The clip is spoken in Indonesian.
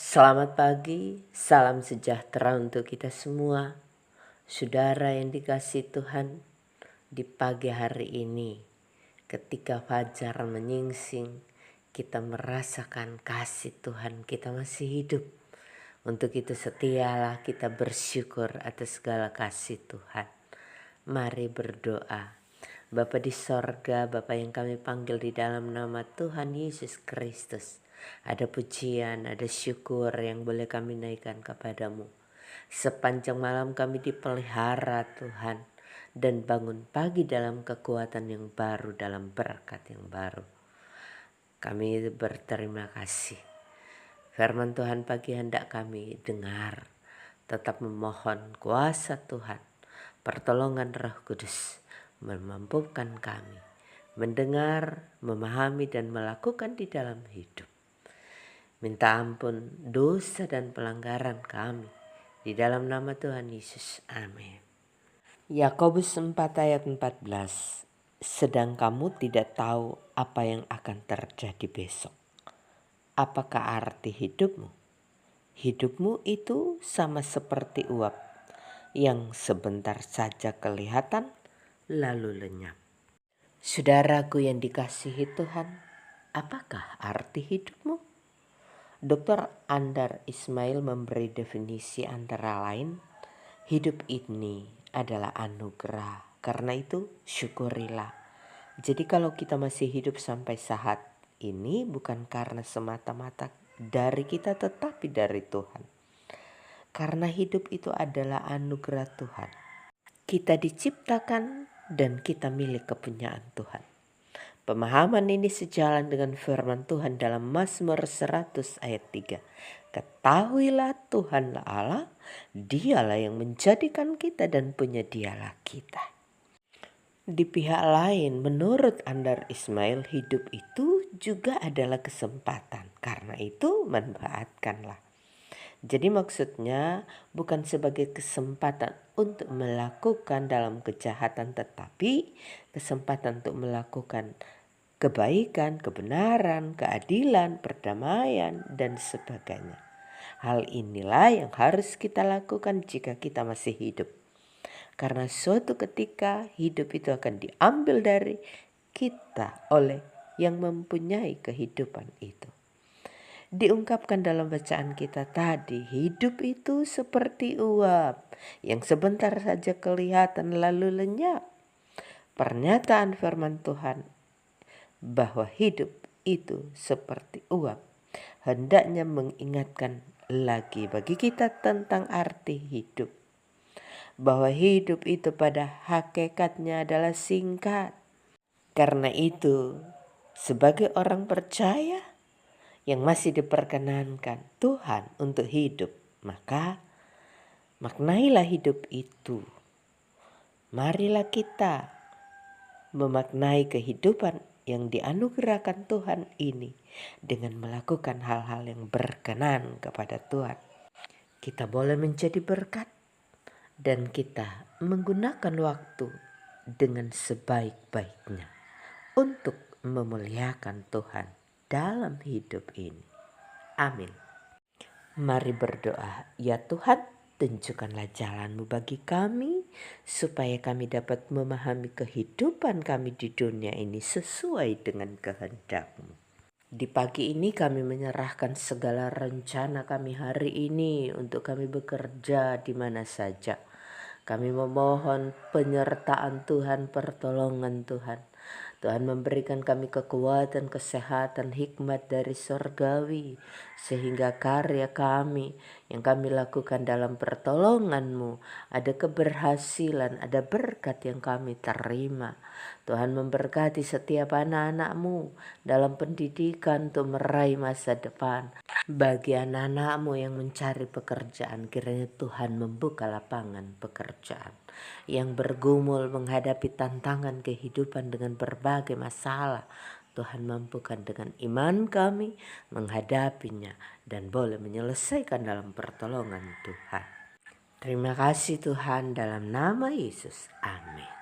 Selamat pagi, salam sejahtera untuk kita semua. Saudara yang dikasihi Tuhan, di pagi hari ini ketika fajar menyingsing, kita merasakan kasih Tuhan, kita masih hidup. Untuk itu setialah kita bersyukur atas segala kasih Tuhan. Mari berdoa. Bapa di sorga, Bapa yang kami panggil di dalam nama Tuhan Yesus Kristus. Ada pujian, ada syukur yang boleh kami naikkan kepadamu. Sepanjang malam kami dipelihara Tuhan, dan bangun pagi dalam kekuatan yang baru, dalam berkat yang baru. Kami berterima kasih. Firman Tuhan pagi hendak kami dengar, tetap memohon kuasa Tuhan, pertolongan Roh Kudus memampukan kami mendengar, memahami dan melakukan di dalam hidup. Minta ampun dosa dan pelanggaran kami di dalam nama Tuhan Yesus. Amin. Yakobus 4 ayat 14. Sedang kamu tidak tahu apa yang akan terjadi besok. Apakah arti hidupmu? Hidupmu itu sama seperti uap yang sebentar saja kelihatan lalu lenyap. Saudaraku yang dikasihi Tuhan, apakah arti hidupmu? Dr. Andar Ismail memberi definisi antara lain, hidup ini adalah anugerah, karena itu syukurilah. Jadi kalau kita masih hidup sampai saat ini bukan karena semata-mata dari kita tetapi dari Tuhan. Karena hidup itu adalah anugerah Tuhan. Kita diciptakan dan kita milik kepunyaan Tuhan. Pemahaman ini sejalan dengan firman Tuhan dalam Mazmur 100 ayat 3. Ketahuilah Tuhanlah Allah, dialah yang menjadikan kita dan penyedialah kita. Di pihak lain, menurut Andar Ismail, hidup itu juga adalah kesempatan. Karena itu manfaatkanlah. Jadi maksudnya bukan sebagai kesempatan untuk melakukan dalam kejahatan, tetapi kesempatan untuk melakukan kebaikan, kebenaran, keadilan, perdamaian, dan sebagainya. Hal inilah yang harus kita lakukan jika kita masih hidup. Karena suatu ketika hidup itu akan diambil dari kita oleh yang mempunyai kehidupan itu. Diungkapkan dalam bacaan kita tadi, hidup itu seperti uap yang sebentar saja kelihatan lalu lenyap. Pernyataan firman Tuhan bahwa hidup itu seperti uap hendaknya mengingatkan lagi bagi kita tentang arti hidup. Bahwa hidup itu pada hakikatnya adalah singkat. Karena itu, sebagai orang percaya yang masih diperkenankan Tuhan untuk hidup, maka maknailah hidup itu. Marilah kita memaknai kehidupan yang dianugerahkan Tuhan ini dengan melakukan hal-hal yang berkenan kepada Tuhan. Kita boleh menjadi berkat dan kita menggunakan waktu dengan sebaik-baiknya untuk memuliakan Tuhan dalam hidup ini. Amin. Mari berdoa. Ya Tuhan, tunjukkanlah jalan-Mu bagi kami, supaya kami dapat memahami kehidupan kami di dunia ini sesuai dengan kehendak-Mu. Di pagi ini kami menyerahkan segala rencana kami hari ini untuk kami bekerja di mana saja. Kami memohon penyertaan Tuhan, pertolongan Tuhan. Tuhan memberikan kami kekuatan, kesehatan, hikmat dari sorgawi. Sehingga karya kami yang kami lakukan dalam pertolongan-Mu ada keberhasilan, ada berkat yang kami terima. Tuhan memberkati setiap anak-anak-Mu dalam pendidikan untuk meraih masa depan. Bagi anak-anak-Mu yang mencari pekerjaan, kiranya Tuhan membuka lapangan pekerjaan. Yang bergumul menghadapi tantangan kehidupan dengan berbagai masalah, Tuhan mampukan dengan iman kami menghadapinya dan boleh menyelesaikan dalam pertolongan Tuhan. Terima kasih Tuhan, dalam nama Yesus. Amin.